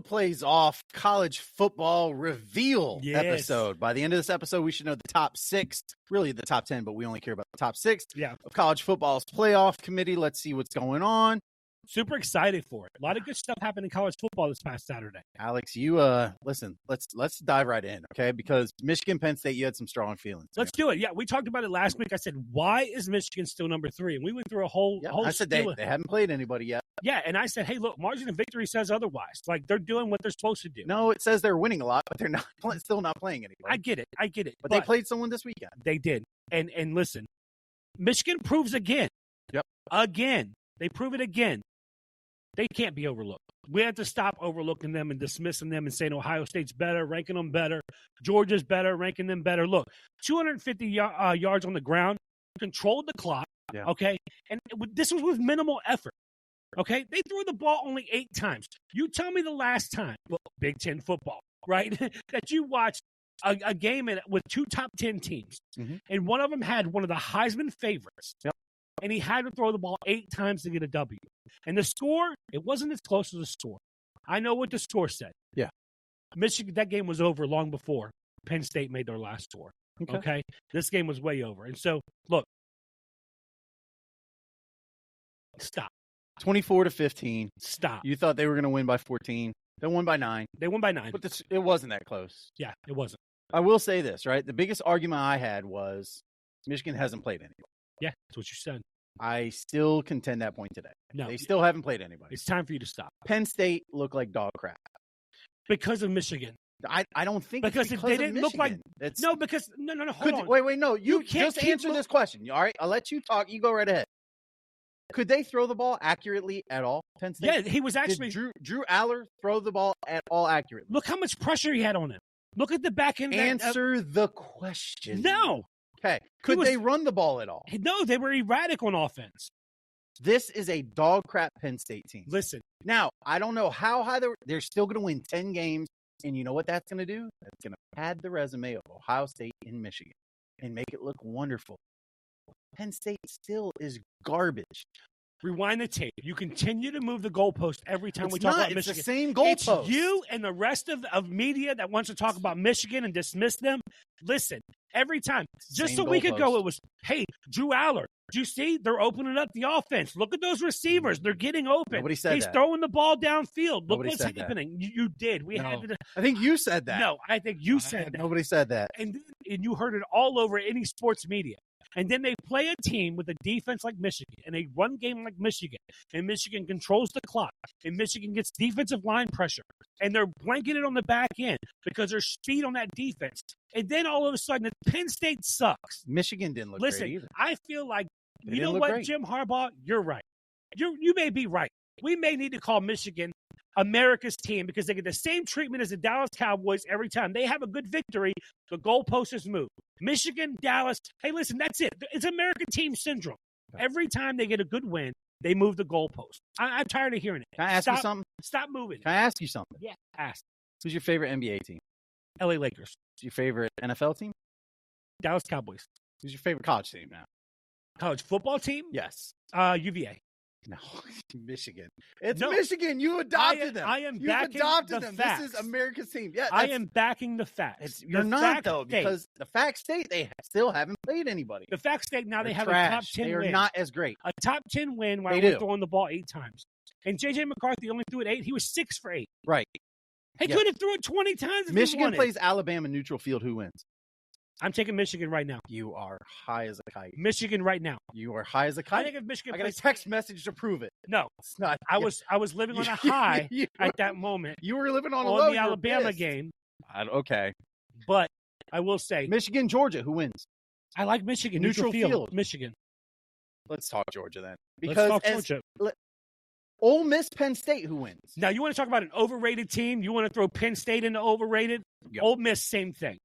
plays off college football reveal episode. By the end of this episode, we should know the top 6, really the top 10, but we only care about the top 6 of college football's playoff committee. Let's see what's going on. Super excited for it. A lot of good stuff happened in college football this past Saturday. Alex, you listen, let's dive right in, okay? Because Michigan, Penn State, you had some strong feelings. Let's do it. Yeah, we talked about it last week. I said, why is Michigan still number 3? And we went through a whole I said they haven't played anybody yet. Yeah, and I said, hey, look, margin of victory says otherwise. Like, they're doing what they're supposed to do. No, it says they're winning a lot, but they're not still not playing anybody. I get it. But they played someone this weekend. They did. And listen, Michigan proves again. Yep. Again. They prove it again. They can't be overlooked. We have to stop overlooking them and dismissing them and saying Ohio State's better, ranking them better. Georgia's better, ranking them better. Look, 250 yards on the ground, controlled the clock, okay? And this was with minimal effort, okay? They threw the ball only 8 times. You tell me the last time, well, Big Ten football, right, that you watched a game with 2 top 10 teams, and one of them had one of the Heisman favorites. Yep. And he had to throw the ball 8 times to get a W. And the score, it wasn't as close as the score. I know what the score said. Yeah. Michigan, that game was over long before Penn State made their last score. Okay? This game was way over. And so, look. Stop. 24-15. Stop. You thought they were going to win by 14. They won by 9. They won by 9. But it wasn't that close. Yeah, it wasn't. I will say this, right? The biggest argument I had was Michigan hasn't played anybody. Yeah, that's what you said. I still contend that point today. No. They still haven't played anybody. It's time for you to stop. Penn State looked like dog crap. Because of Michigan. I don't think because it's if they didn't look like no, hold on. Wait, no. You can't just answer this question. All right, I'll let you talk. You go right ahead. Could they throw the ball accurately at all, Penn State? Yeah, he was actually Drew Aller throw the ball at all accurately. Look how much pressure he had on him. Look at the back end. Answer the question. No. Okay. Could they run the ball at all? No, they were erratic on offense. This is a dog crap Penn State team. Listen. Now, I don't know how high they're still going to win 10 games. And you know what that's going to do? That's going to pad the resume of Ohio State and Michigan and make it look wonderful. Penn State still is garbage. Rewind the tape. You continue to move the goalpost every time we talk about Michigan. It's the same goalpost. It's you and the rest of media that wants to talk about Michigan and dismiss them. Listen, every time. Just a week ago, it was, hey, Drew Aller. Do you see? They're opening up the offense. Look at those receivers. They're getting open. Nobody said He's throwing the ball downfield. Look Nobody what's happening. You did. I think you said that. No, I think you said that. Nobody said that. And you heard it all over any sports media. And then they play a team with a defense like Michigan and a run game like Michigan. And Michigan controls the clock. And Michigan gets defensive line pressure. And they're blanketed on the back end because there's speed on that defense. And then all of a sudden, Penn State sucks. Michigan didn't look great either. I feel like, you know what, Jim Harbaugh? You're right. You may be right. We may need to call Michigan America's team because they get the same treatment as the Dallas Cowboys every time. They have a good victory, the goalpost is moved. Michigan, Dallas, hey, listen, that's it. It's American team syndrome. Every time they get a good win, they move the goalpost. I'm tired of hearing it. Can I ask you something? Stop moving. Can I ask you something? Yeah, ask. Who's your favorite NBA team? LA Lakers. Who's your favorite NFL team? Dallas Cowboys. Who's your favorite college team now? College football team? Yes. UVA. No, Michigan. It's Michigan. You adopted them. I am You've backing adopted the them. facts. This is America's team. Yeah, I am backing the facts. You're not, though, because the facts state they still haven't played anybody. The facts state now they have trash. a top 10 win. They are not as great. A top 10 win while we're throwing the ball 8 times. And J.J. McCarthy only threw it 8. He was 6 for 8. Right. He could have threw it 20 times if Michigan plays Alabama neutral field. Who wins? I'm taking Michigan right now. You are high as a kite. Michigan right now. You are high as a kite. I think if Michigan I got a text message to prove it. No, it's not. I was living on a high at that moment. You were living on a low. The Alabama game. Okay, but I will say Michigan, Georgia. Who wins? I like Michigan neutral field. Michigan. Let's talk Georgia then. Because let's talk Georgia. Ole Miss, Penn State. Who wins? Now you want to talk about an overrated team? You want to throw Penn State into overrated? Yep. Ole Miss, same thing.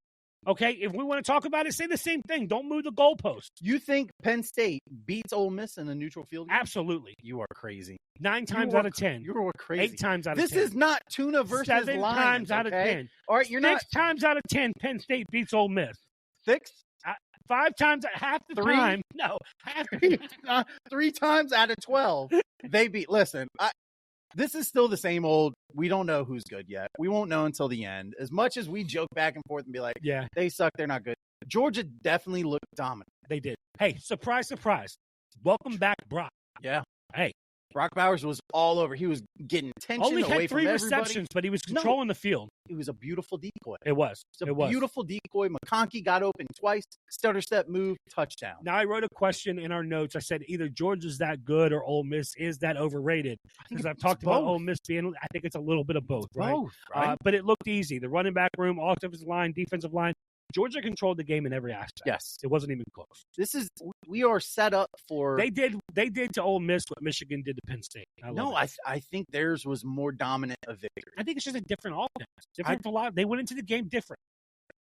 Okay, if we want to talk about it, say the same thing. Don't move the goalpost. You think Penn State beats Ole Miss in a neutral field game? Absolutely. You are crazy. 9 times out of 10. You are crazy. 8 times out of 10. This is not tuna versus 7 Lions, times out of 10. All right, you're 6 times out of 10, Penn State beats Ole Miss. 6? 5 times, half the time. No, half the time. 3 times out of 12, they beat. Listen, this is still the same old, we don't know who's good yet. We won't know until the end. As much as we joke back and forth and be like, Yeah, they suck, they're not good. Georgia definitely looked dominant. they did. Hey, surprise, surprise. Welcome back, Brock. Yeah. Hey. Brock Bowers was all over. He was getting attention Only away had from 3 everybody. receptions, but he was controlling the field. It was a beautiful decoy. It was. It was a beautiful decoy. McConkey got open twice, stutter step move, touchdown. Now, I wrote a question in our notes. I said either Georgia's that good or Ole Miss is that overrated. Because I've talked about Ole Miss being, I think it's a little bit of both, right? Both, right? But it looked easy. The running back room, offensive line, defensive line. Georgia controlled the game in every aspect. Yes. It wasn't even close. We are set up for. They did to Ole Miss what Michigan did to Penn State. I think theirs was more dominant of victory. I think it's just a different offense. They went into the game different.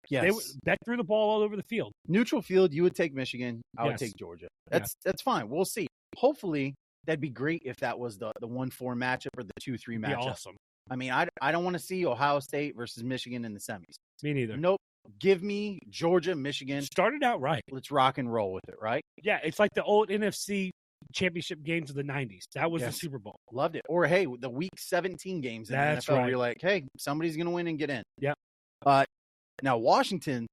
Yes. They threw the ball all over the field. Neutral field, you would take Michigan. I would take Georgia. That's fine. We'll see. Hopefully, that'd be great if that was the 1-4 matchup or the 2-3 matchup. Awesome. I mean, I don't want to see Ohio State versus Michigan in the semis. Me neither. Nope. Give me Georgia, Michigan. Started out right. Let's rock and roll with it, right? Yeah, it's like the old NFC championship games of the 90s. That was the Super Bowl. Loved it. Or, hey, the Week 17 games in the NFL where you're like, hey, somebody's going to win and get in. Yeah. Now, Washington,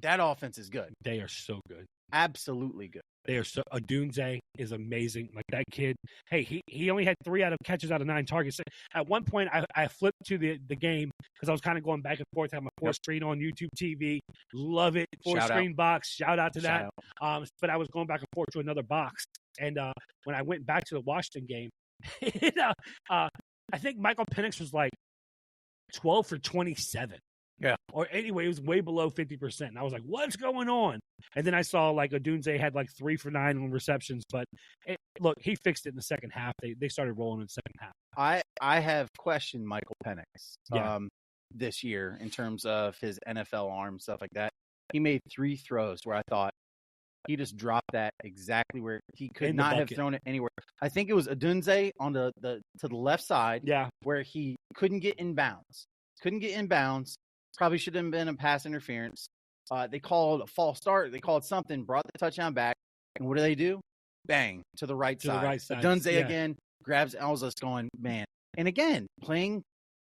that offense is good. They are so good. Absolutely good. They are so. Adunze is amazing. Like that kid. Hey, he only had 3 catches out of 9 targets. At one point, I flipped to the game because I was kind of going back and forth. I have my 4th screen on YouTube TV. Love it. 4-screen box. Shout out to that. But I was going back and forth to another box. And when I went back to the Washington game, I think Michael Penix was like 12 for 27. Yeah. Or anyway, it was way below 50%. And I was like, what's going on? And then I saw like Adunze had like 3 for 9 on receptions. But look, he fixed it in the second half. They started rolling in the second half. I have questioned Michael Penix this year in terms of his NFL arm, stuff like that. He made 3 throws where I thought he just dropped that exactly where he could not have thrown it anywhere. I think it was Adunze on to the left side where he couldn't get in bounds. Probably should have been a pass interference. They called a false start. They called something, brought the touchdown back. And what do? Bang, to the right side. Adunze again grabs. I was just going, man. And again, playing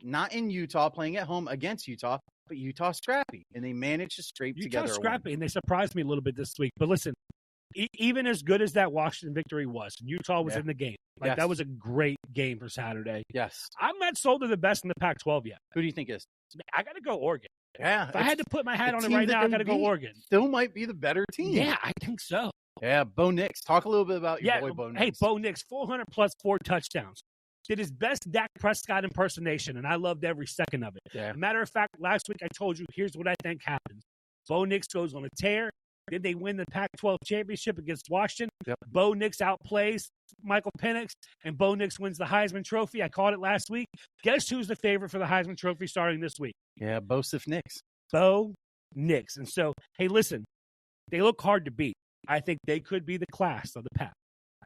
not in Utah, playing at home against Utah, but Utah scrappy. And they managed to scrape together. Utah scrappy, and they surprised me a little bit this week. But listen, even as good as that Washington victory was, Utah was in the game. That was a great game for Saturday. Yes. I'm not sold to the best in the Pac-12 yet. Who do you think is? I got to go Oregon. Yeah. If I had to put my hat on it right now, I got to go Oregon. Still might be the better team. Yeah, I think so. Yeah, Bo Nix. Talk a little bit about your boy Bo Nix. Hey, Bo Nix, 400 plus 4 touchdowns. Did his best Dak Prescott impersonation, and I loved every second of it. Yeah. As a matter of fact, last week I told you, here's what I think happens. Bo Nix goes on a tear. Then they win the Pac-12 championship against Washington. Yep. Bo Nix outplays Michael Penix, and Bo Nix wins the Heisman Trophy. I called it last week. Guess who's the favorite for the Heisman Trophy starting this week? Yeah, Bosif Nix. Bo Nix. And so, hey, listen, they look hard to beat. I think they could be the class of the Pac.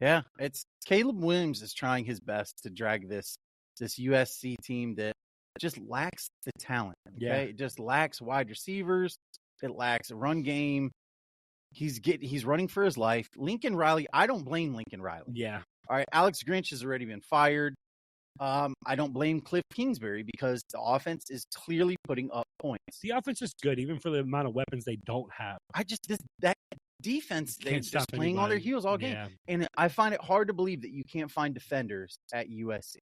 Yeah, it's Caleb Williams is trying his best to drag this USC team that just lacks the talent. Okay? Yeah. It just lacks wide receivers. It lacks a run game. He's running for his life. Lincoln Riley, I don't blame Lincoln Riley. Yeah. All right, Alex Grinch has already been fired. I don't blame Cliff Kingsbury because the offense is clearly putting up points. The offense is good, even for the amount of weapons they don't have. That defense, they're just playing on their heels all game. Yeah. And I find it hard to believe that you can't find defenders at USC.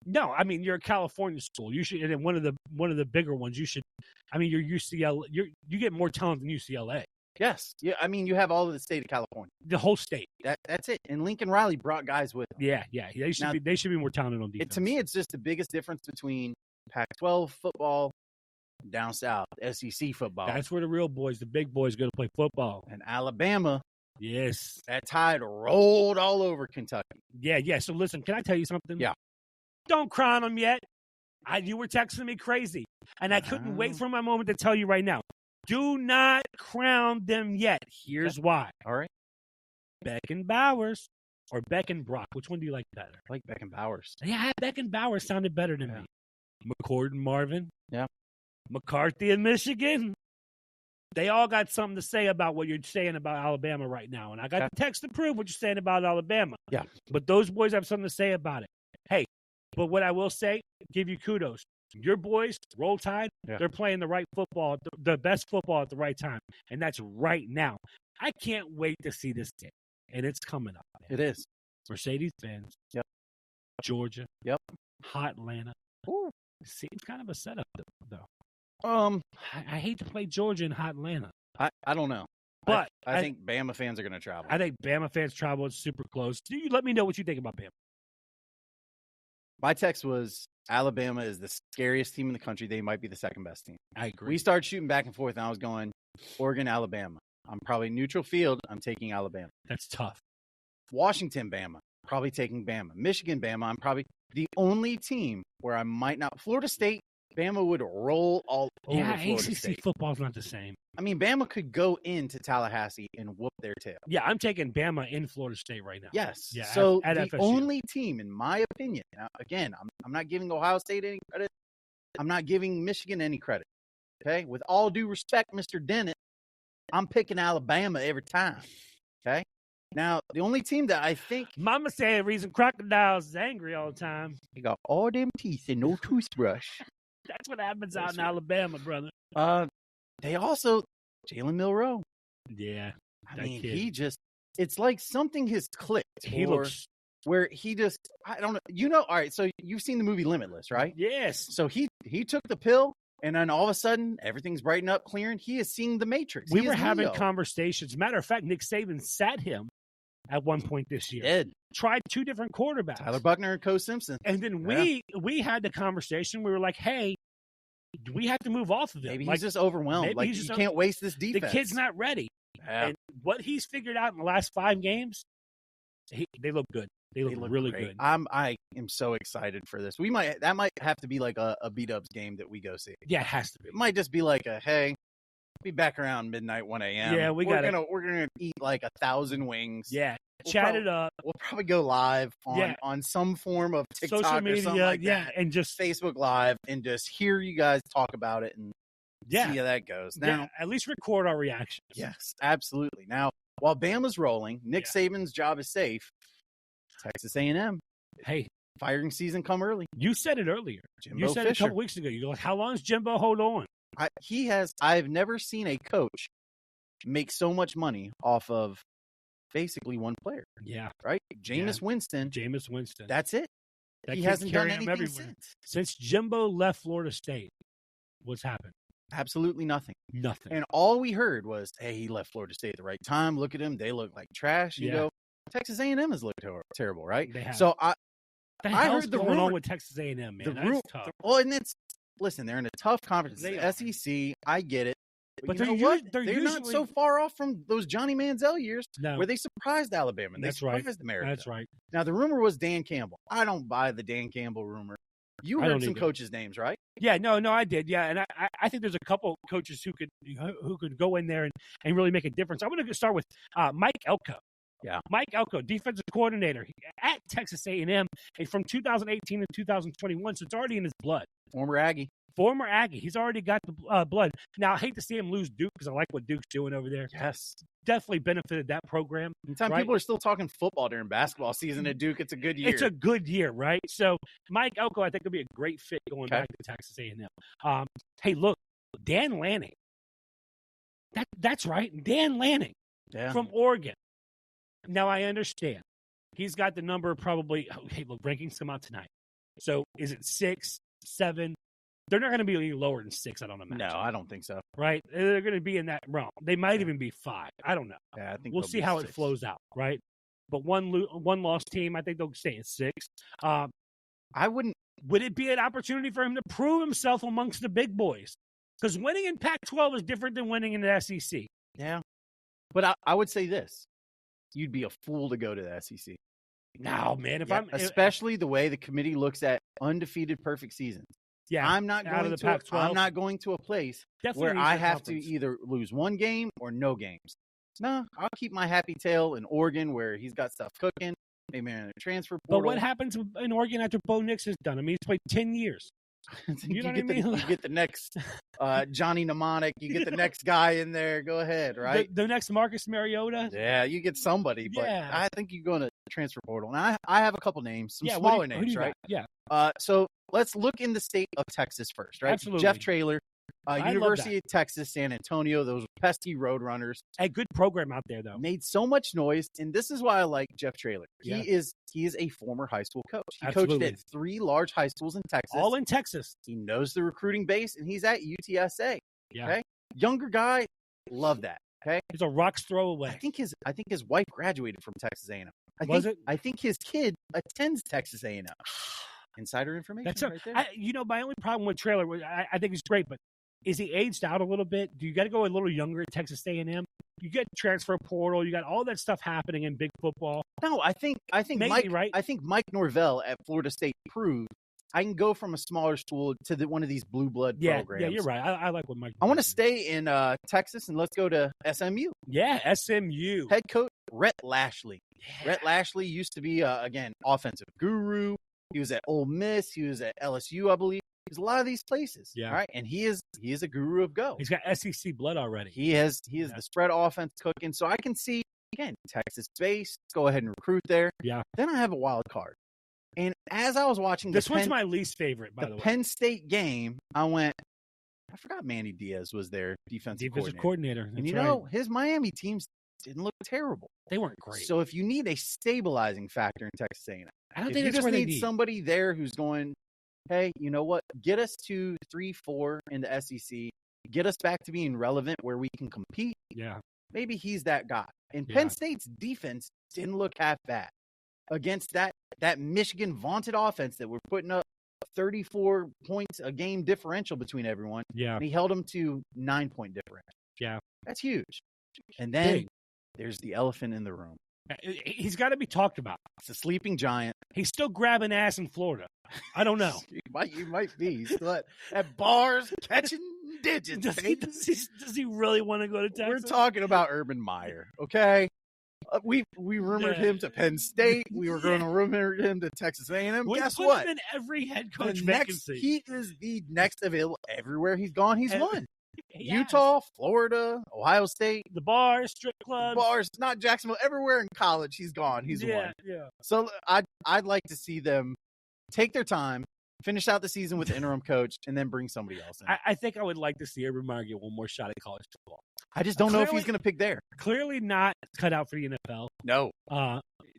No, I mean, you're a California school. You should, and one of the bigger ones. You should. I mean, you're UCLA. You get more talent than UCLA. Yes. Yeah. I mean, you have all of the state of California. The whole state. That's it. And Lincoln Riley brought guys with him. Yeah. They should be more talented on defense. To me, it's just the biggest difference between Pac-12 football, down south, SEC football. That's where the real boys, the big boys, go to play football. And Alabama. Yes. That tide rolled all over Kentucky. Yeah. So listen, can I tell you something? Yeah. Don't crown them yet. You were texting me crazy, and I couldn't wait for my moment to tell you right now. Do not crown them yet. Here's why. All right. Beckin Bowers or Beckin Brock. Which one do you like better? I like Beckin Bowers. Yeah, Beckin Bowers sounded better than me. McCord and Marvin. Yeah. McCarthy in Michigan. They all got something to say about what you're saying about Alabama right now. And I got the text to prove what you're saying about Alabama. Yeah. But those boys have something to say about it. Hey, But what I will say, give you kudos. Your boys, Roll Tide, Yeah. they're playing the right football, the best football at the right time. And that's right now. I can't wait to see this game. And it's coming up. Man. It is. Mercedes-Benz. Yep. Georgia. Yep. Hot Atlanta. Ooh. Seems kind of a setup, though. I I hate to play Georgia in hot Atlanta. I don't know. But I think Bama fans are going to travel. I think Bama fans travel. It's super close. You let me know what you think about Bama. My text was Alabama is the scariest team in the country. They might be the second best team. I agree. We started shooting back and forth, and I was going Oregon, Alabama. I'm probably neutral field. I'm taking Alabama. That's tough. Washington, Bama. Probably taking Bama. Michigan, Bama. I'm probably the only team where I might not. Florida State, Bama would roll all over Florida ACC State. football's not the same. I mean, Bama could go into Tallahassee and whoop their tail. Yeah, I'm taking Bama in Florida State right now. Yes. Yeah, so at the FSU. only team, in my opinion, now, again, I'm not giving Ohio State any credit. I'm not giving Michigan any credit. Okay? With all due respect, Mr. Dennett, I'm picking Alabama every time. Okay? Now, the only team that I think Mama said the reason crocodiles is angry all the time. they got all them teeth and no toothbrush. That's what happens out in Alabama, brother. They also Jalen Milroe. Yeah. I that mean, kid. it's like something has clicked. He looks. Where he just, I don't know. All right, so you've seen the movie Limitless, right? Yes. So he took the pill, and then all of a sudden, everything's brightened up, clearing. He is seeing the Matrix. We were having conversations. Matter of fact, Nick Saban sat him at one point this year. Did. Tried two different quarterbacks. Tyler Buckner and Co. Simpson. And then we had the conversation. We were like, hey, do we have to move off of him? Maybe like, he's just overwhelmed. Like, you can't waste this defense. The kid's not ready. Yeah. And what he's figured out in the last 5 games, they look good. They look really great. good. I am so excited for this. That might have to be like a B-Dubs game that we go see. Yeah, it has to be. It might just be like hey, be back around midnight, 1 a.m. Yeah, we're gonna eat like 1,000 wings. Yeah. Chat it up. We'll probably go live on some form of TikTok social media, or something like yeah, that. and just Facebook Live and just hear you guys talk about it and see how that goes. Now, at least record our reactions. Yes, absolutely. Now, while Bama's rolling, Nick Saban's job is safe. Texas A&M. Hey, firing season come early. You said it earlier. Jimbo you said Fisher. it a couple weeks ago. You're like, how long does Jimbo hold on? I've never seen a coach make so much money off of basically one player. Yeah. Right? Jameis Winston. That's it. That he hasn't done anything everywhere. Since Jimbo left Florida State, what's happened? Absolutely nothing. Nothing. And all we heard was, hey, he left Florida State at the right time. Look at him. They look like trash. You go, Texas A&M has looked terrible, right? They have. So I heard the going rumor, on with Texas A&M, man. That's tough. Well, and listen, they're in a tough conference. The SEC, I get it. But you know what? They're not so far off from those Johnny Manziel years where they surprised Alabama. They surprised America. That's right. Now, the rumor was Dan Campbell. I don't buy the Dan Campbell rumor. You heard some coaches' names, right? Yeah, no, I did. Yeah, and I think there's a couple coaches who could go in there and really make a difference. I'm going to start with Mike Elko. Yeah, Mike Elko, defensive coordinator at Texas A&M, and from 2018 to 2021, so it's already in his blood. Former Aggie. He's already got the blood. Now, I hate to see him lose Duke because I like what Duke's doing over there. Yes. Definitely benefited that program. Anytime people are still talking football during basketball season at Duke, it's a good year. It's a good year, right? So, Mike Elko, I think, will be a great fit going back to Texas A&M. Hey, look, Dan Lanning. That's right, Dan Lanning from Oregon. Now, I understand. He's got the number probably – hey, look, rankings come out tonight. So, is it 6, 7? They're not going to be any lower than 6, I don't imagine. No, I don't think so. Right? They're going to be in that realm. They might even be 5. I don't know. Yeah, I think we'll see how 6. it flows out, right? But one lost team, I think they'll stay at 6. Would it be an opportunity for him to prove himself amongst the big boys? Because winning in Pac-12 is different than winning in the SEC. Yeah. But I would say this. You'd be a fool to go to the SEC. No, man. Especially the way the committee looks at undefeated perfect seasons. Yeah, I'm not going to a place where I have to either lose one game or no games. No, I'll keep my happy tail in Oregon where he's got stuff cooking. Maybe in a transfer portal. But what happens in Oregon after Bo Nix is done? I mean, he's played 10 years. You know what I mean? You get the next Johnny Mnemonic. You get the next guy in there. Go ahead, right? The next Marcus Mariota. Yeah, you get somebody. But I think you go in a transfer portal. And I have a couple names, some smaller names, right? Yeah. So let's look in the state of Texas first, right? Absolutely. Jeff Traylor, I University of Texas, San Antonio, those pesky Roadrunners. A good program out there, though. Made so much noise, and this is why I like Jeff Traylor. Yeah. He is a former high school coach. He Absolutely. coached at 3 large high schools in Texas. All in Texas. He knows the recruiting base, and he's at UTSA. Yeah. Okay, younger guy, love that. Okay, He's a rock's throw away. I think his wife graduated from Texas A&M. I think his kid attends Texas A&M. Insider information. That's right there. My only problem with Traylor was I think he's great, but is he aged out a little bit? Do you got to go a little younger at Texas A&M? You get transfer portal. You got all that stuff happening in big football. No, I think Maybe, Mike. right? I think Mike Norvell at Florida State proved I can go from a smaller school to one of these blue blood programs. Yeah, you're right. I like what Mike. I want to stay in Texas, and let's go to SMU. Yeah, SMU. Head coach Rhett Lashley. Yeah. Rhett Lashley used to be again offensive guru. He was at Ole Miss. He was at LSU, I believe. He's a lot of these places. Yeah. All right. And he is a guru of go. He's got SEC blood already. He is the spread offense cooking. So I can see, again, Texas base, go ahead and recruit there. Yeah. Then I have a wild card. And as I was watching this one's my least favorite, by the way. Penn State game, I forgot Manny Diaz was their defensive coordinator. And you know, his Miami teams didn't look terrible. They weren't great. So if you need a stabilizing factor in Texas A&M, I don't if think you that's just where they need somebody there who's going, hey, you know what? Get us to 3-4 in the SEC. Get us back to being relevant where we can compete. Yeah. Maybe he's that guy. And Penn State's defense didn't look half bad against that Michigan vaunted offense that were putting up 34 points a game differential between everyone. Yeah. And he held them to 9-point differential. Yeah. That's huge. And then there's the elephant in the room. He's got to be talked about. It's a sleeping giant. He's still grabbing ass in Florida. I don't know. You might be. He's still at bars catching digits. Does he really want to go to Texas? We're talking about Urban Meyer, okay? We rumored him to Penn State. We were going to rumor him to Texas A&M. Guess what? Him in every head coach vacancy. He is the next available. Everywhere he's gone, he's won. Yeah. Utah, Florida, Ohio State. The bars, strip clubs. Bars, not Jacksonville. Everywhere in college, he's gone. He's won. Yeah. So I'd like to see them take their time, finish out the season with the interim coach, and then bring somebody else in. I think I would like to see Urban Meyer get one more shot at college football. I just don't know if he's going to pick there. Clearly not cut out for the NFL. No.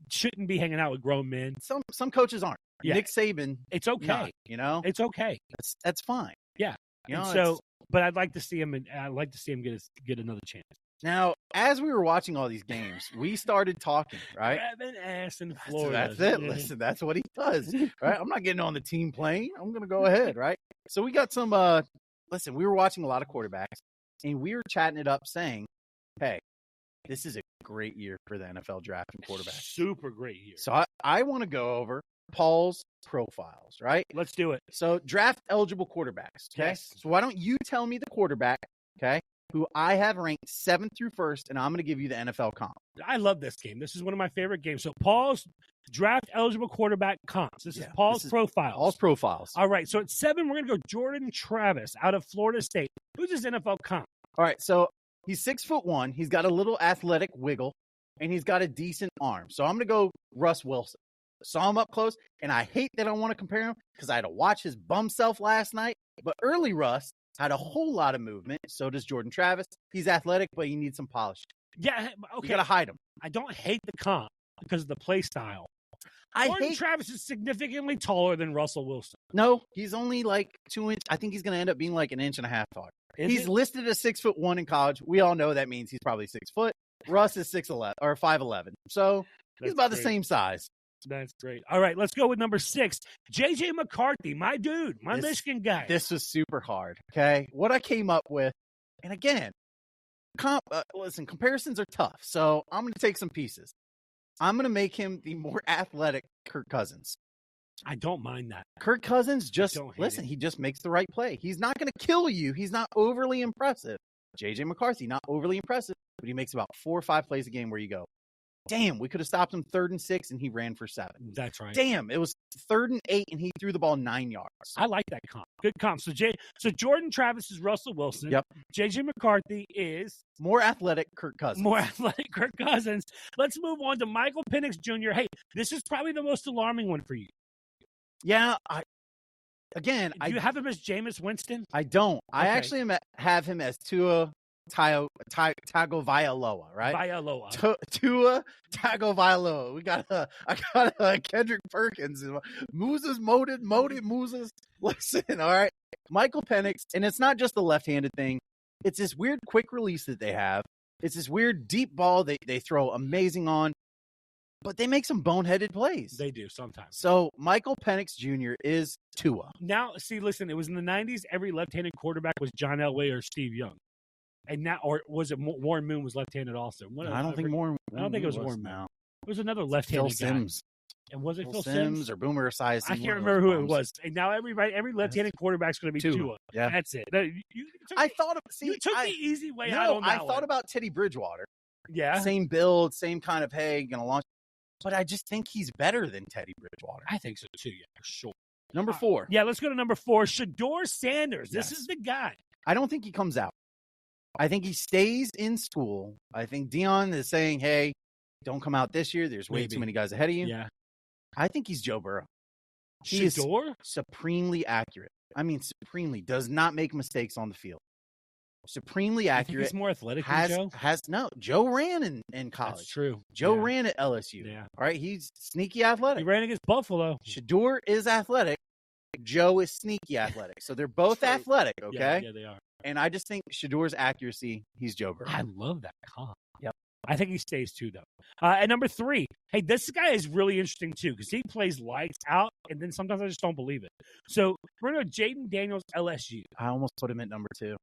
Shouldn't be hanging out with grown men. Some coaches aren't. Yeah. Nick Saban. It's okay. Not, you know? It's okay. That's fine. Yeah. You know, so, but I'd like to see him, and I'd like to see him get another chance. Now, as we were watching all these games, we started talking, right? Grabbing ass in Florida. That's it. Listen, that's what he does, right? I'm not getting on the team plane. I'm going to go ahead, right? So we got some, listen, we were watching a lot of quarterbacks, and we were chatting it up saying, hey, this is a great year for the NFL draft and quarterbacks. Super great year. So I want to go over Paul's profiles, right? Let's do it. So draft eligible quarterbacks, okay? Yes. So why don't you tell me the quarterback, okay, who I have ranked 7th through 1st, and I'm going to give you the NFL comp. I love this game. This is one of my favorite games. So Paul's draft eligible quarterback comps. This is Paul's profiles. Paul's profiles. All right. So at 7, we're going to go Jordan Travis out of Florida State. Who's his NFL comp? All right. So he's 6'1". He's got a little athletic wiggle, and he's got a decent arm. So I'm going to go Russ Wilson. Saw him up close, and I hate that I want to compare him because I had to watch his bum self last night. But early Russ had a whole lot of movement. So does Jordan Travis. He's athletic, but he needs some polish. Yeah, okay. You got to hide him. I don't hate the comp because of the play style. Jordan Travis is significantly taller than Russell Wilson. No, he's only like 2 inches. I think he's going to end up being like an inch and a half taller. He's listed as 6'1" in college. We all know that means he's probably 6 foot. Russ is 6'11" or 5'11". So he's about the same size. That's great. All right, let's go with number 6. J.J. McCarthy, my dude, my Michigan guy. This was super hard, okay? What I came up with, and again, listen, comparisons are tough, so I'm going to take some pieces. I'm going to make him the more athletic Kirk Cousins. I don't mind that. Kirk Cousins he just makes the right play. He's not going to kill you. He's not overly impressive. J.J. McCarthy, not overly impressive, but he makes about 4 or 5 plays a game where you go, damn, we could have stopped him 3rd and 6, and he ran for 7. That's right. Damn, it was 3rd and 8, and he threw the ball 9 yards. I like that comp. Good comp. So Jordan Travis is Russell Wilson. Yep. J.J. McCarthy is more athletic Kirk Cousins. More athletic Kirk Cousins. Let's move on to Michael Penix Jr. Hey, this is probably the most alarming one for you. Yeah, again, Do you have him as Jameis Winston? I don't. I Okay. actually have him as Tua Tagovailoa, right? Vailoa. Tua Tagovailoa. I got a Kendrick Perkins. Mooses moted Mooses. Listen, all right. Michael Penix, and it's not just the left-handed thing. It's this weird quick release that they have. It's this weird deep ball they throw amazing on, but they make some boneheaded plays. They do sometimes. So Michael Penix Jr. is Tua. Now, see, listen, it was in the 90s. Every left-handed quarterback was John Elway or Steve Young. And now, or was it Warren Moon was left-handed also? I don't think Warren. I don't think it was Warren Moon. It was another left-handed Phil guy. Sims. And was it Phil Sims or Boomer Esiason? I can't remember who it was. And now every left-handed quarterback's going to be Tua. Yeah, that's it. I thought you took the easy way no, out on that I thought about Teddy Bridgewater. Yeah, same build, same kind of gonna launch. But I just think he's better than Teddy Bridgewater. I think so too. Yeah, for sure. Number 4. Yeah, let's go to number 4. Shador Sanders. Yes. This is the guy. I don't think he comes out. I think he stays in school. I think Dion is saying, hey, don't come out this year. There's way too many guys ahead of you. Yeah. I think he's Joe Burrow. He is supremely accurate. I mean, supremely. Does not make mistakes on the field. Supremely accurate. He's more athletic than Joe? Joe ran in college. That's true. Joe ran at LSU. Yeah. All right. He's sneaky athletic. He ran against Buffalo. Shador is athletic. Joe is sneaky athletic. So they're both athletic, okay? Yeah, they are. And I just think Shador's accuracy, he's Joe Burrow. I love that comp. Yep. I think he stays too, though. At number 3, hey, this guy is really interesting too because he plays lights out, and then sometimes I just don't believe it. So we're going to Jaden Daniels, LSU. I almost put him at number 2.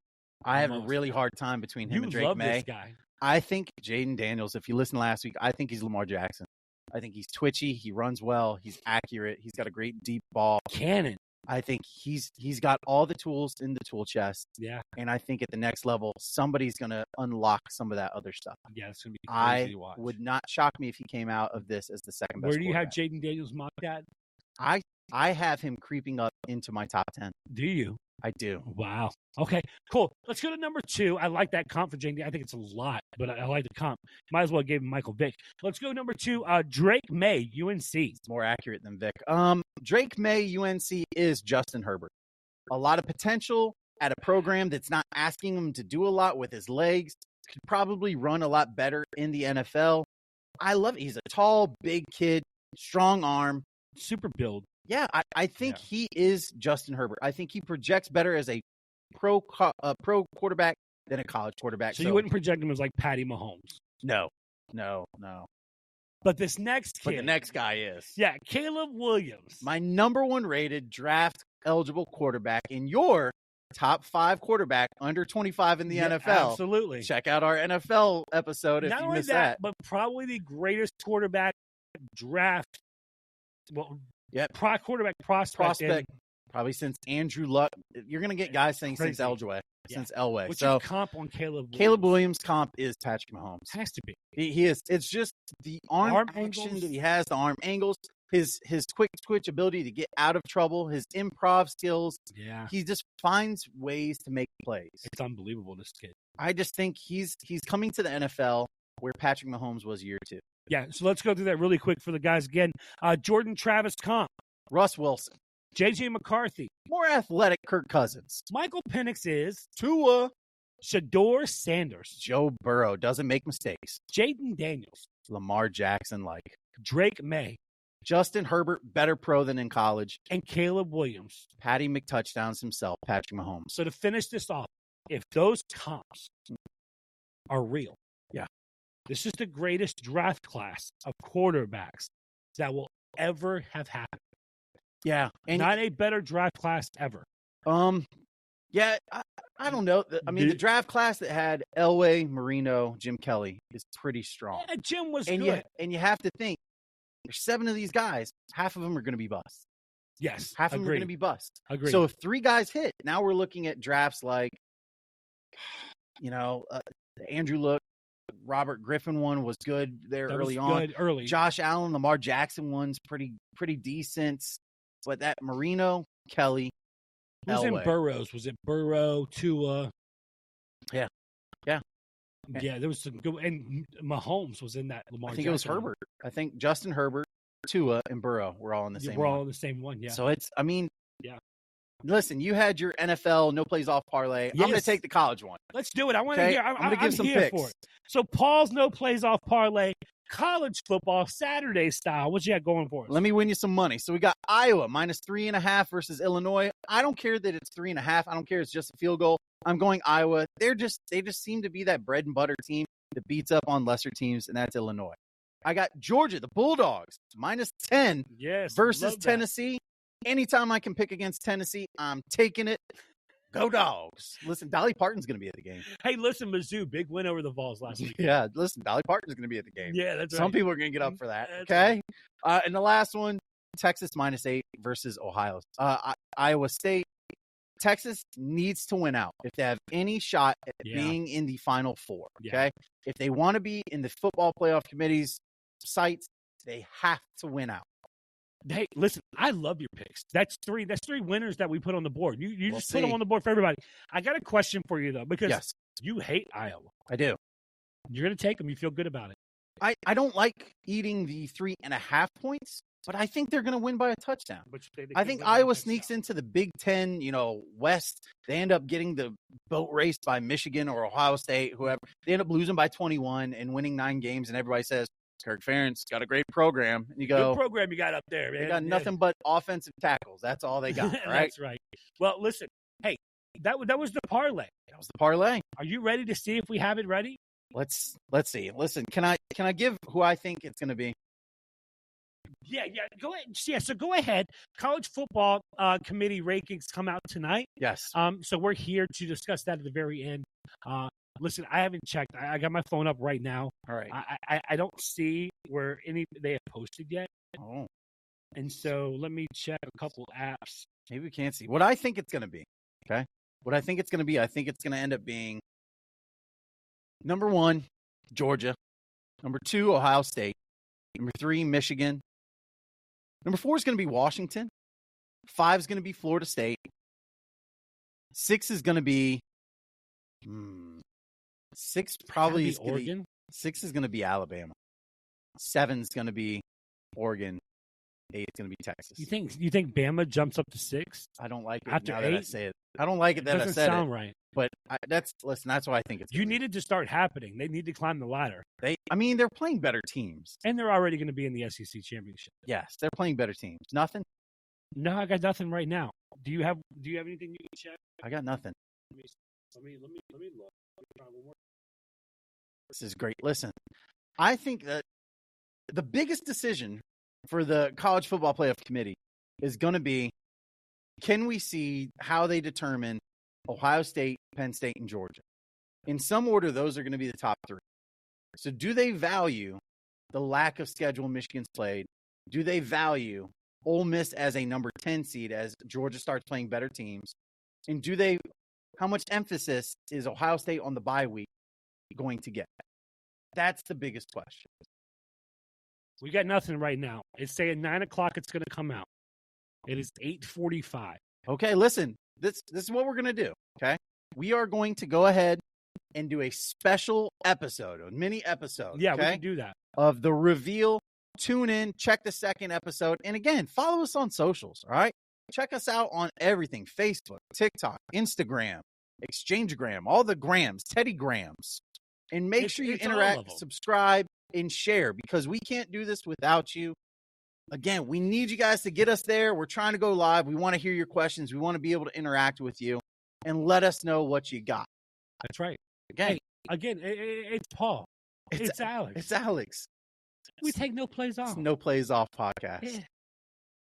I have a really hard time between him and Drake May. This guy. I think Jaden Daniels, if you listened last week, I think he's Lamar Jackson. I think he's twitchy. He runs well. He's accurate. He's got a great deep ball. Cannon. I think he's got all the tools in the tool chest. Yeah. And I think at the next level, somebody's going to unlock some of that other stuff. Yeah, it's going to be crazy to watch. Would not shock me if he came out of this as the second best. Where do you have Jaden Daniels mocked at? I have him creeping up into my top 10. Do you? I do. Wow. Okay, cool. Let's go to number 2. I like that comp for Jaden. I think it's a lot, but I like the comp. Might as well give him Michael Vick. Let's go number 2. Drake May, UNC. It's more accurate than Vick. Drake May, UNC is Justin Herbert. A lot of potential at a program that's not asking him to do a lot with his legs. Could probably run a lot better in the NFL. I love it. He's a tall, big kid, strong arm. Super build. Yeah, I think he is Justin Herbert. I think he projects better as a pro quarterback than a college quarterback. So you wouldn't project him as like Patty Mahomes? No. But this next kid. But the next guy is. Yeah, Caleb Williams. My number 1 rated draft eligible quarterback in your top 5 quarterback under 25 in the NFL. Absolutely. Check out our NFL episode if you missed that. But probably the greatest quarterback draft. Well, quarterback prospect. Probably since Andrew Luck. You're going to get guys saying since Elway. Since Elway. What's your comp on Caleb Williams? Caleb Williams' comp is Patrick Mahomes. Has to be. He is. It's just the arm action angles that he has, the arm angles, his quick twitch ability to get out of trouble, his improv skills. Yeah. He just finds ways to make plays. It's unbelievable, this kid. I just think he's coming to the NFL where Patrick Mahomes was year 2. Yeah, so let's go through that really quick for the guys again. Jordan Travis comp. Russ Wilson. J.J. McCarthy. More athletic Kirk Cousins. Michael Penix is. Tua. Shador Sanders. Joe Burrow. Doesn't make mistakes. Jaden Daniels. Lamar Jackson-like. Drake May. Justin Herbert, better pro than in college. And Caleb Williams. Patty McTouchdowns himself, Patrick Mahomes. So to finish this off, if those comps are real, this is the greatest draft class of quarterbacks that will ever have happened. Yeah. And not a better draft class ever. Yeah, I don't know. I mean, the draft class that had Elway, Marino, Jim Kelly is pretty strong. Yeah, Jim was good. And you have to think, there's 7 of these guys. Half of them are going to be bust. Yes. Half of them are going to be bust. Agreed. So if 3 guys hit, now we're looking at drafts like, Andrew Luck, Robert Griffin one was good there early on. Josh Allen, Lamar Jackson one's pretty decent. But that Marino, Kelly, who's Elway. In Burrows? Was it Burrow, Tua? Yeah. Yeah, there was some good. And Mahomes was in that Lamar I think Jackson it was Herbert. I think Justin Herbert, Tua, and Burrow were all in the same one. We're all in the same one, yeah. So it's, yeah. Listen, you had your NFL no plays off parlay. I'm going to Yes. take the college one. Let's do it. I want to Okay? hear. I'm going to give some here picks. for it. So Paul's no plays off parlay, college football Saturday style. What you got going for us? Let me win you some money. So we got Iowa -3.5 versus Illinois. I don't care that it's 3.5. I don't care. It's just a field goal. I'm going Iowa. They just seem to be that bread and butter team that beats up on lesser teams, and that's Illinois. I got Georgia, the Bulldogs, -10 versus Tennessee. Anytime I can pick against Tennessee, I'm taking it. Go Dogs. Listen, Dolly Parton's going to be at the game. Hey, listen, Mizzou, big win over the Vols last week. Yeah, listen, Dolly Parton's going to be at the game. Yeah, that's right. Some people are going to get up for that, That's okay? Right. And the last one, Texas -8 versus Ohio. Iowa State. Texas needs to win out if they have any shot at being in the Final Four, okay? If they want to be in the football playoff committee's sights, they have to win out. Hey, listen, I love your picks. That's three winners that we put on the board. You We'll just put them on the board for everybody. I got a question for you, though, because yes. you hate Iowa. I do. You're going to take them. You feel good about it. I don't like eating the 3.5 points, but I think they're going to win by a touchdown. I think Iowa sneaks into the Big Ten, West. They end up getting the boat raced by Michigan or Ohio State, whoever. They end up losing by 21 and winning 9 games, and everybody says, Kirk Ferentz got a great program. And you go, good program you got up there, man. They got nothing but offensive tackles. That's all they got, right? That's right. Well, listen, hey, that was the parlay. That was the parlay. Are you ready to see if we have it ready? Let's see. Listen, can I give who I think it's going to be? Yeah. Go ahead. Yeah, so go ahead. College football committee rankings come out tonight. Yes. So we're here to discuss that at the very end. Listen, I haven't checked. I got my phone up right now. All right. I don't see where any they have posted yet. Oh. And so let me check a couple apps. Maybe we can't see. What I think it's going to be, okay? What I think it's going to be, I think it's going to end up being number 1, Georgia. Number 2, Ohio State. Number 3, Michigan. Number 4 is going to be Washington. 5 is going to be Florida State. 6 is going to be 6 probably is Oregon. 6 is going to be Alabama. 7 is going to be Oregon. 8 is going to be Texas. You think Bama jumps up to 6? I don't like it after now 8? that I say it. I don't like it that I said it. Doesn't sound right. But that's why I think it's. You needed to start happening. They need to climb the ladder. They're playing better teams, and they're already going to be in the SEC championship. Yes, they're playing better teams. Nothing. No, I got nothing right now. Do you have anything you can check? I got nothing. Let me look. Let me try one more. This is great. Listen, I think that the biggest decision for the college football playoff committee is going to be, can we see how they determine Ohio State, Penn State, and Georgia? In some order, those are going to be the top 3. So do they value the lack of schedule Michigan's played? Do they value Ole Miss as a number 10 seed as Georgia starts playing better teams? And how much emphasis is Ohio State on the bye week going to get? That's the biggest question. We got nothing right now. It's saying 9 o'clock it's going to come out. It is 8:45. Okay, listen, this is what we're going to do, okay? We are going to go ahead and do a special episode, a mini episode. Yeah, okay, we can do that. Of the reveal. Tune in, check the second episode. And again, follow us on socials, all right? Check us out on everything: Facebook, TikTok, Instagram, Exchangegram, all the grams, Teddy Grams. And make sure you interact, subscribe, and share, because we can't do this without you. Again, we need you guys to get us there. We're trying to go live. We want to hear your questions. We want to be able to interact with you and let us know what you got. That's right. Again, it's Paul. It's Alex. It's Alex. We take no plays off. It's No Plays Off podcast. Yeah.